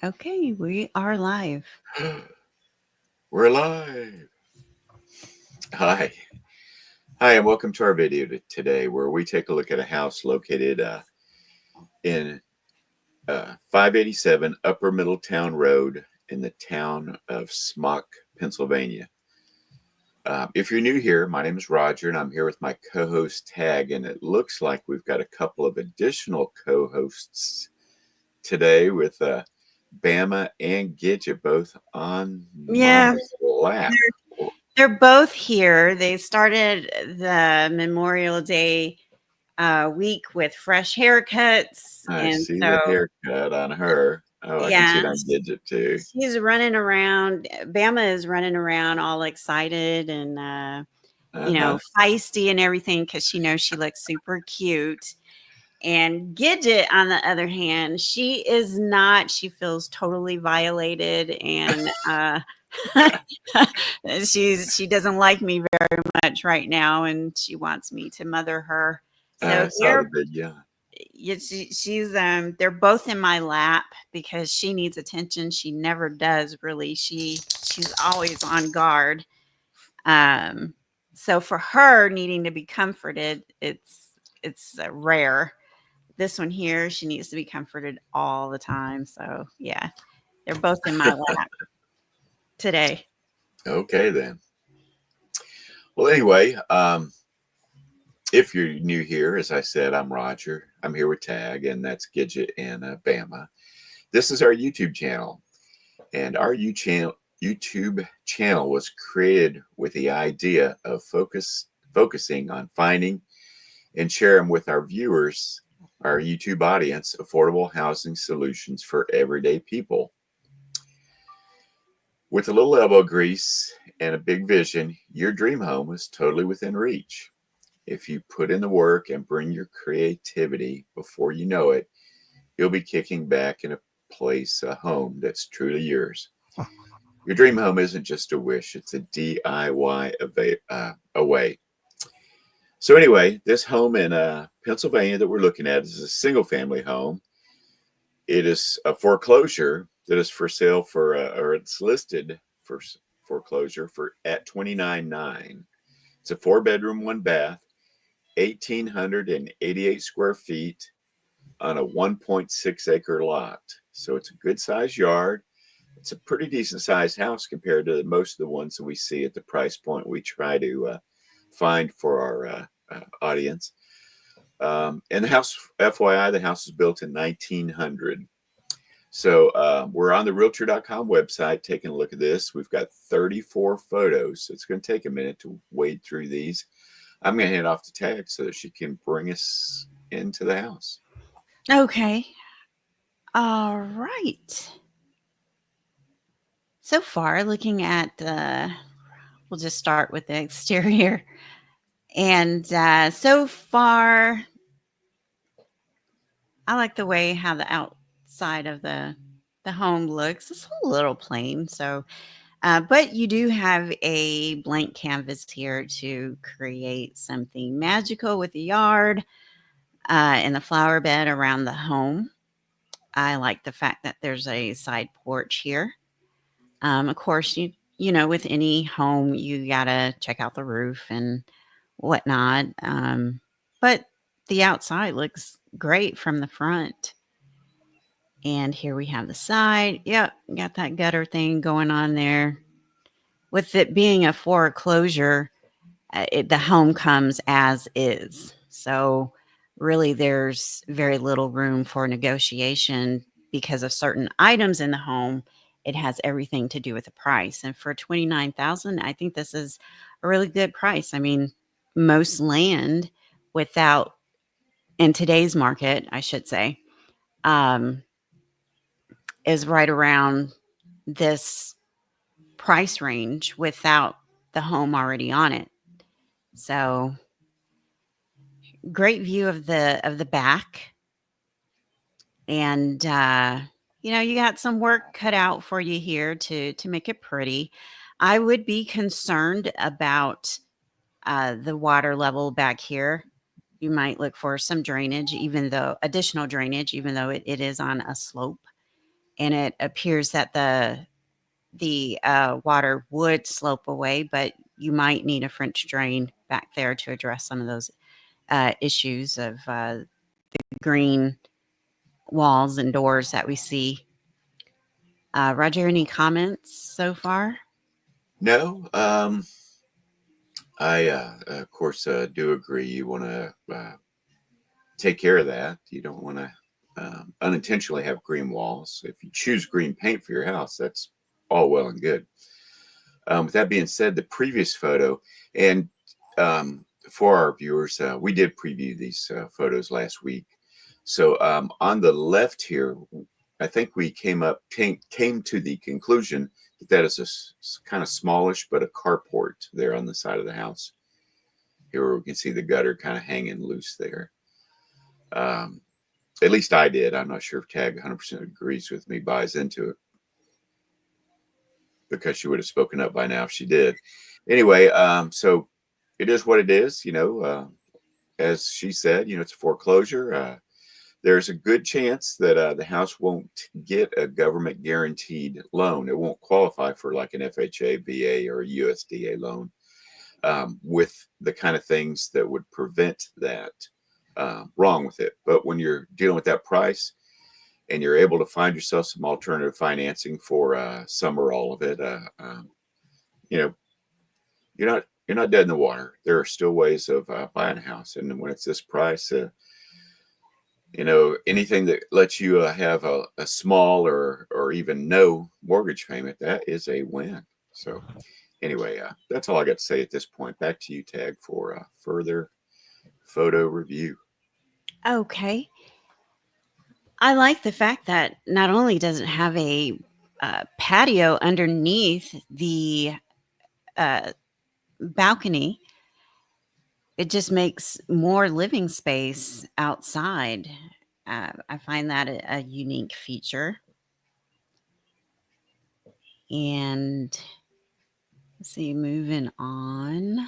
Okay, we are live. We're live. Hi. Hi, and welcome to our video today where we take a look at a house located in 587 Upper Middletown Road in the town of Smock, Pennsylvania. If you're new here, my name is Roger, and I'm here with my co-host Tagg, and it looks like we've got a couple of additional co-hosts today with Bama and Gidget both on Yeah, Mama's lap. they're both here. They started the Memorial Day week with fresh haircuts. I And see the so, haircut on her. Oh, I can see yeah, it on Gidget too. she's running around. Bama is running around all excited and, Uh-huh. feisty and everything because she knows she looks super cute. And Gidget, on the other hand, she is not. She feels totally violated, and she doesn't like me very much right now, and she wants me to mother her. So I saw the they're video. she's they're both in my lap because she needs attention. She never does really. She's always on guard. Um, so for her needing to be comforted, it's rare. This one here, she needs to be comforted all the time. So yeah, they're both in my lap today. Okay then. Well, anyway, if you're new here, as I said, I'm Roger. I'm here with Tag, and that's Gidget and Bama. This is our YouTube channel, and our YouTube channel was created with the idea of focusing on finding and sharing with our viewers, our YouTube audience, affordable housing solutions for everyday people. With a little elbow grease and a big vision, your dream home is totally within reach. If you put in the work and bring your creativity, before you know it, you'll be kicking back in a place, a home that's truly yours. Your dream home isn't just a wish, it's a DIY away. So, anyway, this home in Pennsylvania that we're looking at is a single family home. It is a foreclosure that is for sale for, or it's listed for foreclosure for at 29.9. It's a 4 bedroom, 1 bath, 1,888 square feet on a 1.6 acre lot. So it's a good sized yard. It's a pretty decent sized house compared to most of the ones that we see at the price point we try to find for our audience. And the house, FYI, the house was built in 1900. So we're on the realtor.com website taking a look at this. We've got 34 photos. So it's going to take a minute to wade through these. I'm going to hand off to Tag so that she can bring us into the house. Okay. All right. So far, looking at we'll just start with the exterior. And so far, I like the way how the outside of the home looks. It's a little plain, so but you do have a blank canvas here to create something magical with the yard and the flower bed around the home. I like the fact that there's a side porch here. Of course, with any home, you gotta check out the roof and whatnot. But the outside looks great from the front. And here we have the side. Yep, got that gutter thing going on there. With it being a foreclosure, the home comes as is. So really, there's very little room for negotiation because of certain items in the home. It has everything to do with the price. And for 29,000, I think this is a really good price. I mean, most land without in today's market, I should say, um, is right around this price range without the home already on it. So great view of the back, and you got some work cut out for you here to make it pretty. I would be concerned about the water level back here. You might look for some drainage, even though additional drainage, even though it is on a slope. and it appears that the water would slope away, but you might need a French drain back there to address some of those issues of green walls and doors that we see. Roger, any comments so far? No, I of course do agree. You want to take care of that. You don't want to unintentionally have green walls. If you choose green paint for your house, that's all well and good. With that being said, the previous photo, and for our viewers, we did preview these photos last week. So on the left here, I think we came to the conclusion that that is a kind of smallish, but a carport there on the side of the house. Here we can see the gutter kind of hanging loose there. Um, at least I did. I'm not sure if Tagg 100% agrees with me, buys into it, because she would have spoken up by now if she did. Anyway, so it is what it is. As she said, it's a foreclosure. There's a good chance that the house won't get a government guaranteed loan. It won't qualify for like an FHA, VA, or a USDA loan, with the kind of things that would prevent that wrong with it. But when you're dealing with that price and you're able to find yourself some alternative financing for some or all of it, you know, you're not dead in the water. There are still ways of buying a house, and when it's this price, anything that lets you have a small or even no mortgage payment, that is a win. So anyway, that's all I got to say at this point. Back to you, Tagg, for further photo review. Okay. I like the fact that not only does it have a patio underneath the uh, balcony, it just makes more living space outside. I find that a unique feature. And let's see, moving on.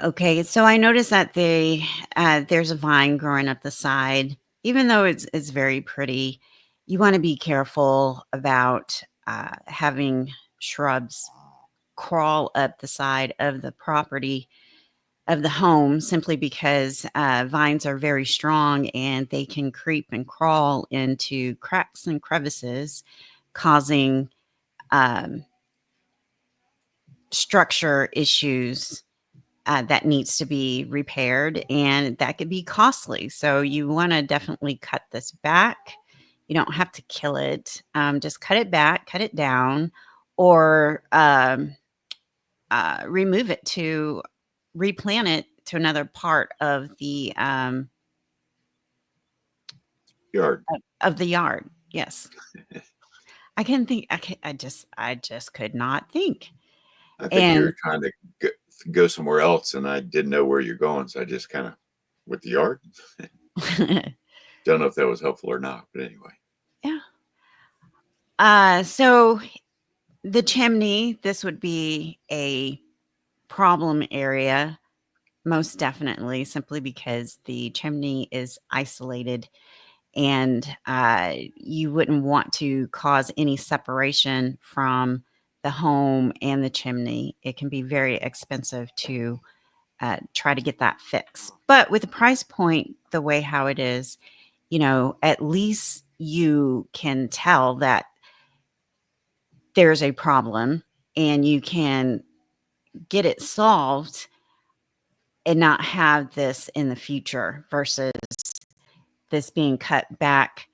Okay, so I noticed that there's a vine growing up the side. Even though it's very pretty, you want to be careful about having shrubs crawl up the side of the property of the home, simply because vines are very strong and they can creep and crawl into cracks and crevices, causing um, structure issues that needs to be repaired, and that could be costly. So you want to definitely cut this back. You don't have to kill it. Just cut it back, cut it down, or remove it to replant it to another part of the Yard. of the yard. Yes, I can think. I just could not think. I think you And were trying to go somewhere else, and I didn't know where you're going, so I just kind of with the yard. Don't know if that was helpful or not, but anyway. yeah. So the chimney, this would be a problem area, most definitely, simply because the chimney is isolated, and you wouldn't want to cause any separation from the home and the chimney. It can be very expensive to try to get that fixed. But with the price point the way how it is, at least you can tell that there's a problem and you can get it solved and not have this in the future versus this being cut back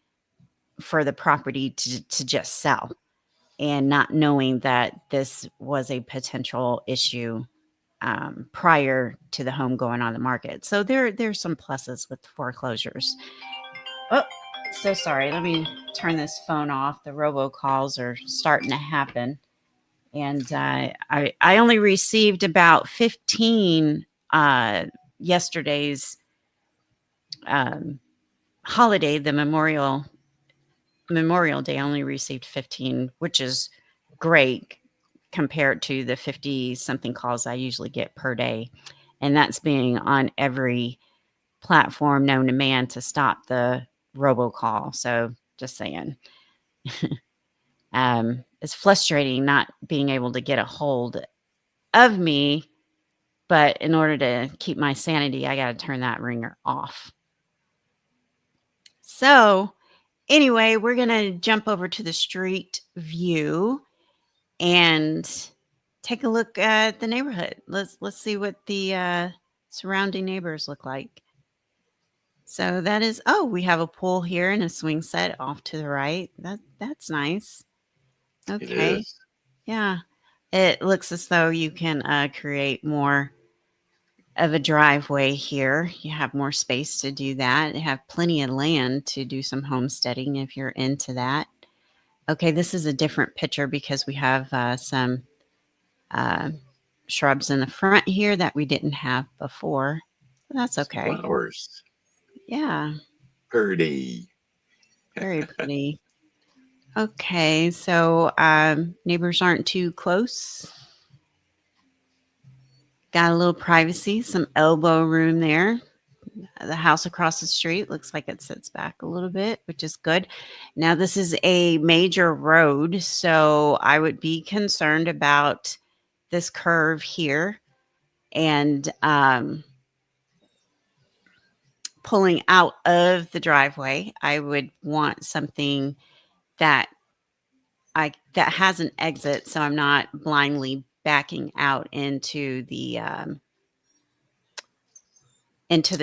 for the property to just sell and not knowing that this was a potential issue prior to the home going on the market. So there's some pluses with foreclosures. Oh, so sorry. Let me turn this phone off. The robocalls are starting to happen. And I only received about 15 yesterday's um, holiday, the Memorial Day. I only received 15, which is great compared to the 50 something calls I usually get per day, and that's being on every platform known to man to stop the robocall. So just saying. It's frustrating not being able to get a hold of me, but in order to keep my sanity, I got to turn that ringer off. So, anyway, we're going to jump over to the street view and take a look at the neighborhood. Let's see what the surrounding neighbors look like. So that is, oh, we have a pool here and a swing set off to the right. That's nice. It Okay. is. Yeah. It looks as though you can create more of a driveway here. You have more space to do that. You have plenty of land to do some homesteading if you're into that. Okay, this is a different picture because we have some uh, shrubs in the front here that we didn't have before. But that's Some okay. flowers. Yeah, Purdy. very pretty. Okay, so neighbors aren't too close. Got a little privacy, some elbow room there. The house across the street looks like it sits back a little bit, which is good. Now, this is a major road, so I would be concerned about this curve here and pulling out of the driveway. I would want something that that has an exit, so I'm not blindly backing out into the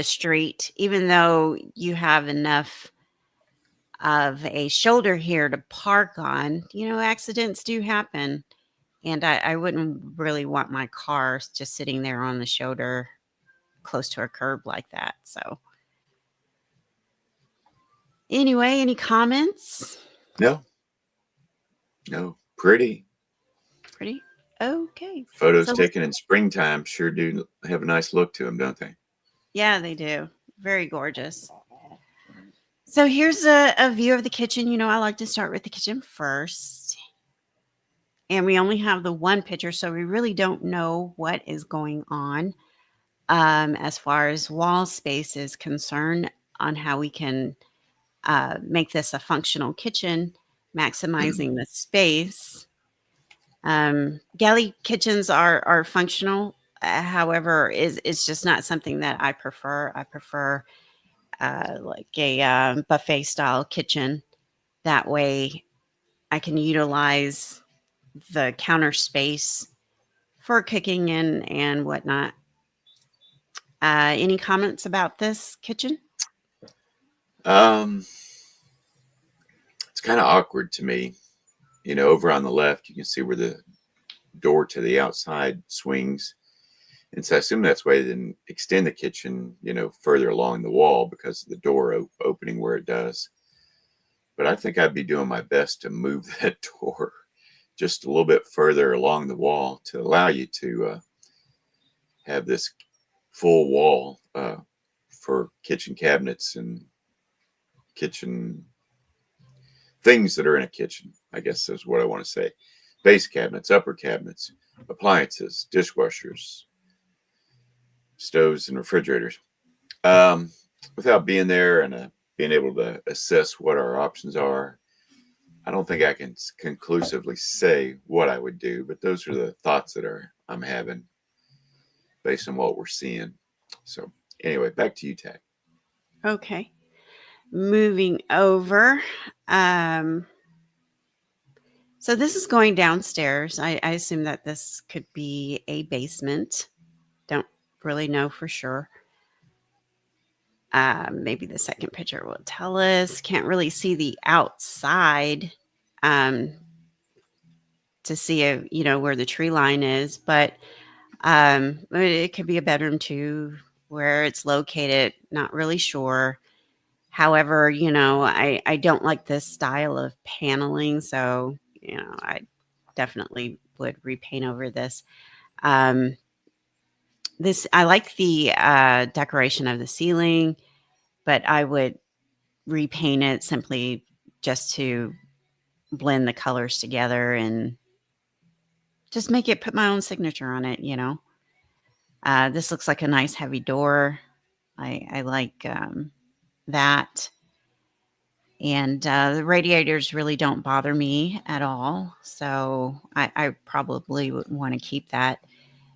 street, even though you have enough of a shoulder here to park on. Accidents do happen. And I wouldn't really want my car just sitting there on the shoulder close to a curb like that. So, anyway, any comments? No, no. Pretty. Pretty okay. Photos So, taken in springtime sure do have a nice look to them, don't they? yeah, they do. Very gorgeous. So, here's a view of the kitchen. I like to start with the kitchen first. And we only have the one picture, so we really don't know what is going on as far as wall space is concerned, on how we can make this a functional kitchen, maximizing the space. Galley kitchens are functional. However, it's just not something that I prefer. I prefer like a buffet style kitchen. That way, I can utilize the counter space for cooking and whatnot. Any comments about this kitchen? Um, it's kind of awkward to me. Over on the left, you can see where the door to the outside swings. And so I assume that's why they didn't extend the kitchen, further along the wall because of the door opening where it does. But I think I'd be doing my best to move that door just a little bit further along the wall to allow you to have this full wall for kitchen cabinets and kitchen things that are in a kitchen, I guess is what I want to say. Base cabinets, upper cabinets, appliances, dishwashers, stoves, and refrigerators. Um, Without being there and being able to assess what our options are, I don't think I can conclusively say what I would do, but those are the thoughts that I'm having based on what we're seeing. So anyway, back to you, Tagg. Okay. Moving over. Um, so this is going downstairs. I assume that this could be a basement. Don't really know for sure. Maybe the second picture will tell us. Can't really see the outside um, to see where the tree line is, but it could be a bedroom too, where it's located. Not really sure. However, I don't like this style of paneling, so I definitely would repaint over this. Um, this I like the decoration of the ceiling, but I would repaint it simply just to blend the colors together and just make it put my own signature on it. This looks like a nice heavy door. I like that. And the radiators really don't bother me at all. So I probably would want to keep that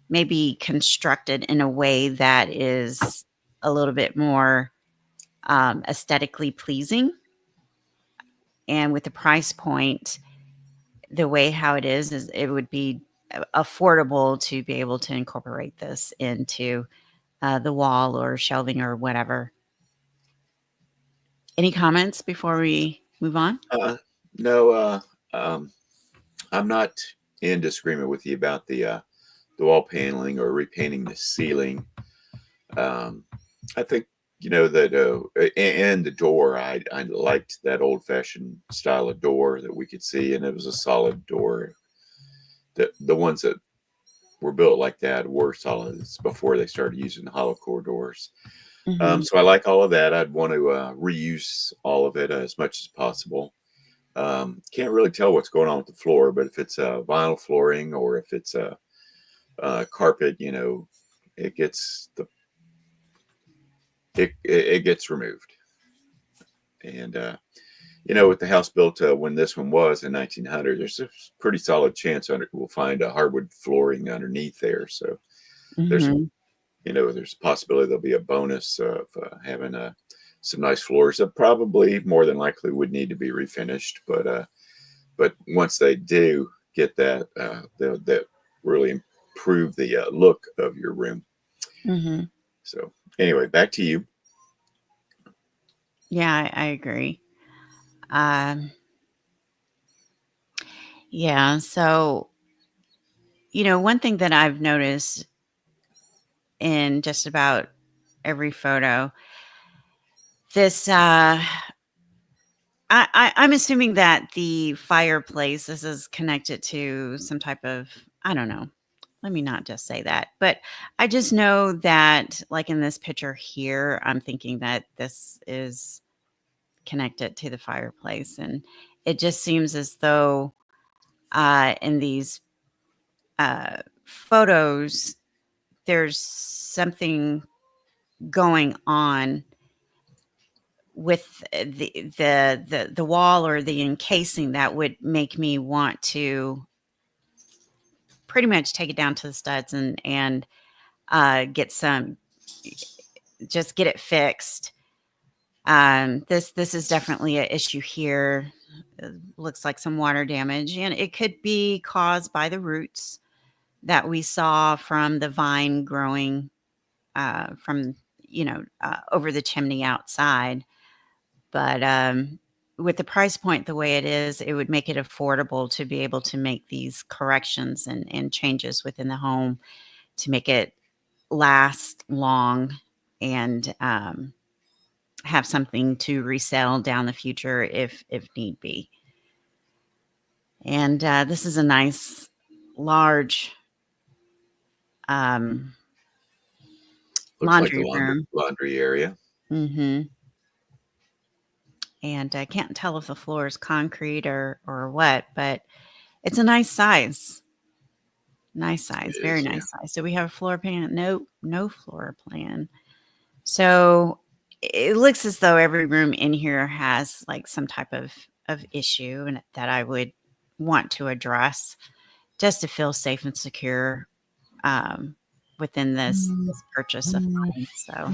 maybe constructed in a way that is a little bit more aesthetically pleasing. And with the price point, the way how it is it would be affordable to be able to incorporate this into the wall or shelving or whatever. Any comments before we move on? Uh, no, um, I'm not in disagreement with you about the wall paneling or repainting the ceiling. Um, I think that and the door. I liked that old fashioned style of door that we could see, and it was a solid door. The ones that were built like that were solid before they started using hollow core doors. Hmm. So I like all of that. I'd want to reuse all of it as much as possible. Can't really tell what's going on with the floor, but if it's vinyl flooring or if it's carpet, it gets it gets removed. And with the house built when this one was in 1900, there's a pretty solid chance we'll find a hardwood flooring underneath there. So there's Hmm. there's a possibility there'll be a bonus of having some nice floors that probably more than likely would need to be refinished. But once they do get that, they'll really improve the look of your room. Hmm. So anyway, back to you. Yeah, I agree. Um, yeah. So, one thing that I've noticed in just about every photo, this, I'm assuming that the fireplace, this is connected to some type of, I don't know. Let me not just say that, but I just know that, like in this picture here, I'm thinking that this is connected to the fireplace. And it just seems as though in these photos, there's something going on with the wall or the encasing that would make me want to pretty much take it down to the studs and get some, just get it fixed. This is definitely an issue here. Looks like some water damage, and it could be caused by the roots that we saw from the vine growing from over the chimney outside. But with the price point the way it is, it would make it affordable to be able to make these corrections and changes within the home to make it last long and have something to resell down the future if need be. And this is a nice large um, Looks like a laundry laundry room. laundry area. Hmm. And I can't tell if the floor is concrete or what, but it's a nice size. Nice size, It very is, yeah. nice size. Do we have a floor plan? No, no floor plan. So it looks as though every room in here has like some type of issue and that I would want to address just to feel safe and secure um, within this purchase of mine. So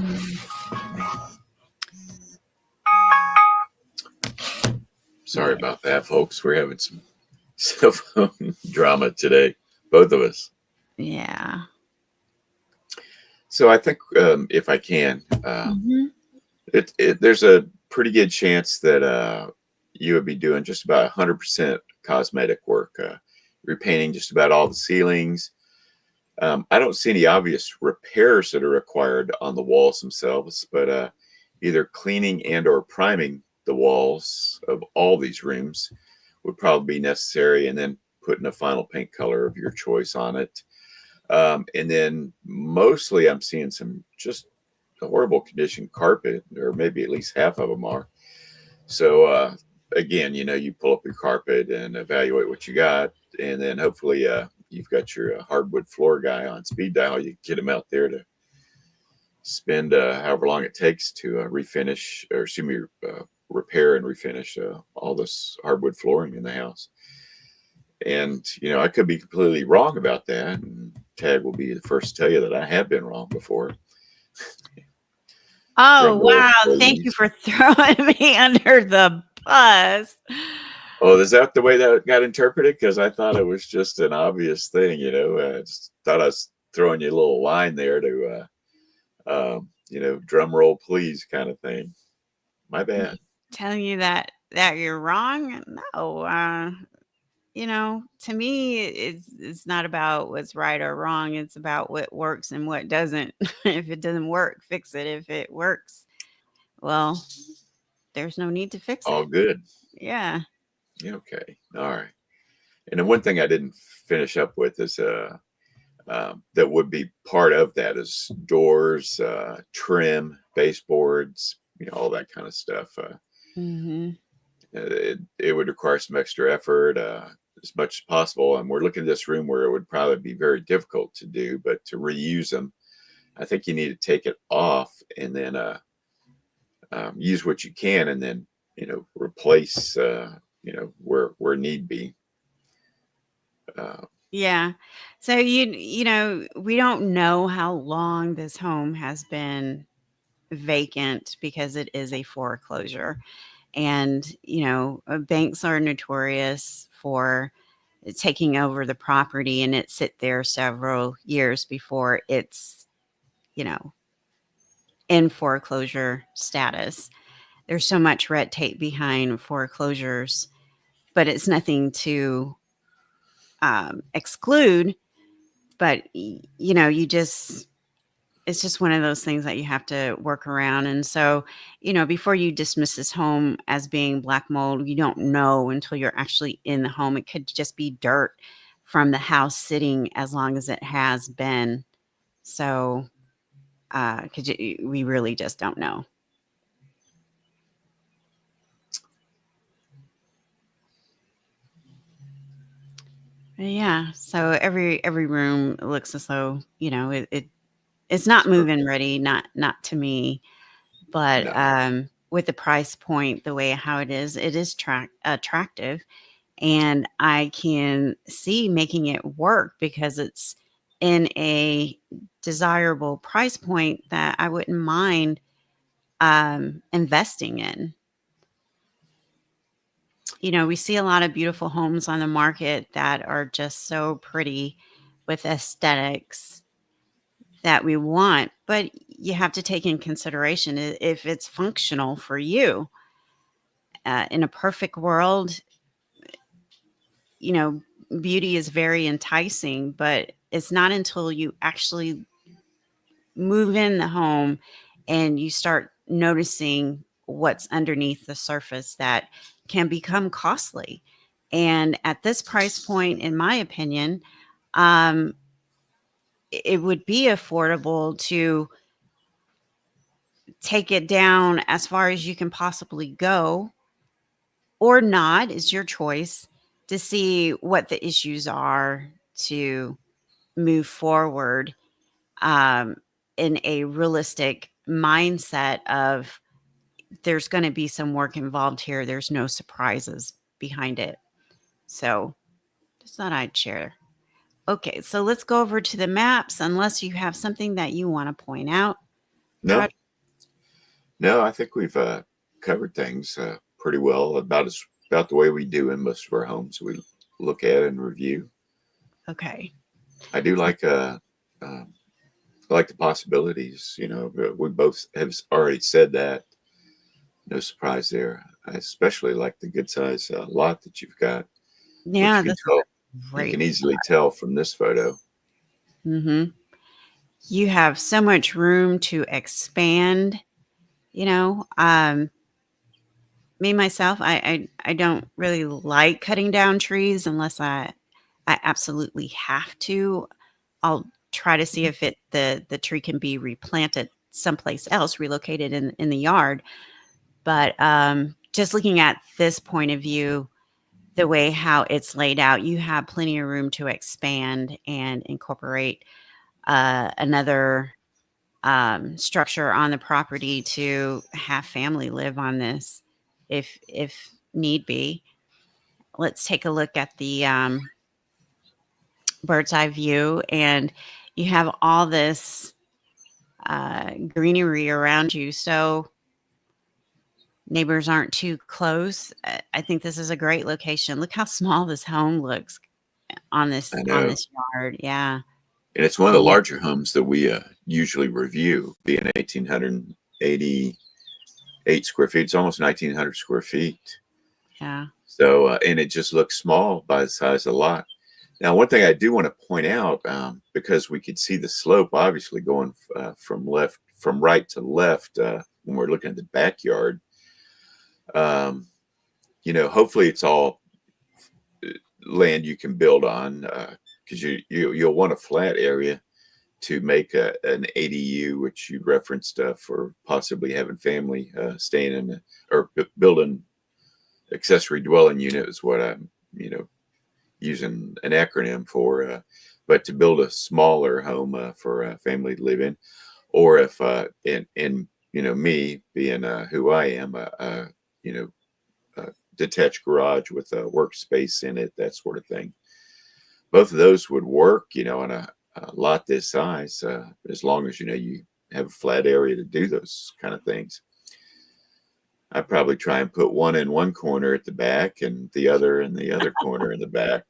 Sorry yeah, about that, folks. We're having some cell phone drama today, both of us. yeah. So I think if I can, Hmm. there's a pretty good chance that you would be doing just about 100% cosmetic work, repainting just about all the ceilings. I don't see any obvious repairs that are required on the walls themselves, but either cleaning and or priming the walls of all these rooms would probably be necessary, and then putting a final paint color of your choice on it. And then mostly I'm seeing some just horrible condition carpet, or maybe at least half of them are. So again, you pull up your carpet and evaluate what you got, and then hopefully you've got your hardwood floor guy on speed dial. You get him out there to spend however long it takes to refinish, or excuse me, repair and refinish all this hardwood flooring in the house. And I could be completely wrong about that. And Tag will be the first to tell you that I have been wrong before. Oh, Drum roll, wow. Thank you please. for throwing me under the bus. Oh, is that the way that got interpreted? Because I thought it was just an obvious thing. I just thought I was throwing you a little line there to, drum roll, please, kind of thing. My bad. Telling you that you're wrong? No. To me, it's not about what's right or wrong. It's about what works and what doesn't. If it doesn't work, fix it. If it works, well, there's no need to fix All it. good. Yeah. Okay. All right. And then one thing I didn't finish up with is that would be part of that is doors, trim, baseboards, all that kind of stuff. Mhm. It would require some extra effort as much as possible. And we're looking at this room where it would probably be very difficult to do, but to reuse them, I think you need to take it off and then use what you can, and then replace where need be. Uh, Yeah. So we don't know how long this home has been vacant because it is a foreclosure. And, banks are notorious for taking over the property and it sit there several years before it's, you know, in foreclosure status. There's so much red tape behind foreclosures, but it's nothing to exclude. But, you just, it's just one of those things that you have to work around. And so, before you dismiss this home as being black mold, you don't know until you're actually in the home. It could just be dirt from the house sitting as long as it has been. So, because we really just don't know. But yeah. So every room looks as though it's not move-in ready. Not to me. But, no, with the price point, the way how it is attractive, and I can see making it work because it's in a desirable price point that I wouldn't mind, investing in. We see a lot of beautiful homes on the market that are just so pretty with aesthetics that we want, but you have to take in consideration if it's functional for you. In a perfect world, you know, beauty is very enticing, but it's not until you actually move in the home and you start noticing what's underneath the surface that can become costly. And at this price point, in my opinion, um, it would be affordable to take it down as far as you can possibly go, or not, is your choice, to see what the issues are to move forward, um, in a realistic mindset of there's going to be some work involved here. There's no surprises behind it. So just thought I'd share. Okay, so let's go over to the maps unless you have something that you want to point out, no, Roger. no. I think we've covered things pretty well about the way we do in most of our homes. We look at and review. Okay. I do um, like the possibilities. But we both have already said that. No surprise there. I especially like the good size lot that you've got, which Yeah, you can this is tell. a You great. can easily tell from this photo. Hmm. You have so much room to expand. Me myself, I don't really like cutting down trees unless I absolutely have to. I'll try to see if the tree can be replanted someplace else, relocated in the yard. But just looking at this point of view, the way how it's laid out, you have plenty of room to expand and incorporate another structure on the property to have family live on this. if need be. Let's take a look at the bird's eye view, and you have all this greenery around you, so neighbors aren't too close. I think this is a great location. Look how small this home looks I on know. this yard. Yeah, And it's one of the yeah, larger homes that we usually review, being 1,888 square feet. It's almost 1,900 square feet. yeah. So, and it just looks small by the size of the lot. Now, one thing I do want to point out, because we could see the slope obviously going from right to left when we're looking at the backyard. Um, hopefully it's all land you can build on, because you'll want a flat area to make an ADU, which you referenced for possibly having family staying in, or building accessory dwelling unit is what I'm, using an acronym for. But to build a smaller home for a family to live in, or if in me being who I am, you know, detached garage with a workspace in it, that sort of thing. Both of those would work, on a lot this size, as long as you have a flat area to do those kind of things. I'd probably try and put one in one corner at the back and the other in the other corner in the back,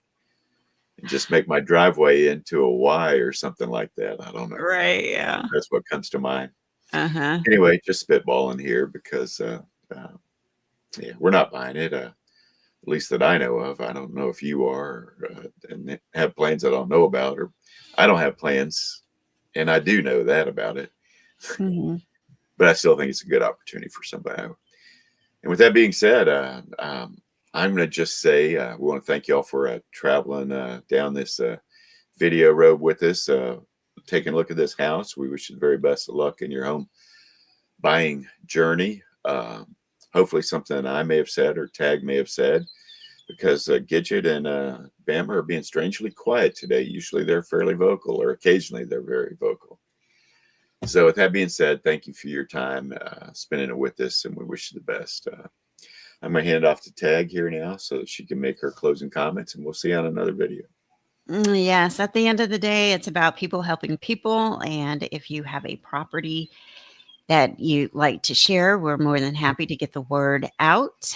and just make my driveway into a Y or something like that. I don't know. Right. Yeah. That's what comes to mind. Uh huh. Anyway, just spitballing here because yeah, we're not buying it. At least that I know of. I don't know if you are, and have plans I don't know about, or I don't have plans, and I do know that about it. Hmm. But I still think it's a good opportunity for somebody. And with that being said, I'm going to just say we want to thank y'all for traveling down this video road with us, taking a look at this house. We wish you the very best of luck in your home buying journey. Hopefully, something I may have said or Tagg may have said, because Gidget and Bama are being strangely quiet today. Usually they're fairly vocal, or occasionally they're very vocal. So, with that being said, thank you for your time spending it with us, and we wish you the best. I'm going to hand it off to Tagg here now so that she can make her closing comments, and we'll see you on another video. Yes, at the end of the day, it's about people helping people. And if you have a property that you like to share, we're more than happy to get the word out.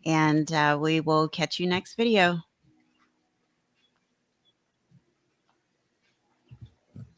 And we will catch you next video.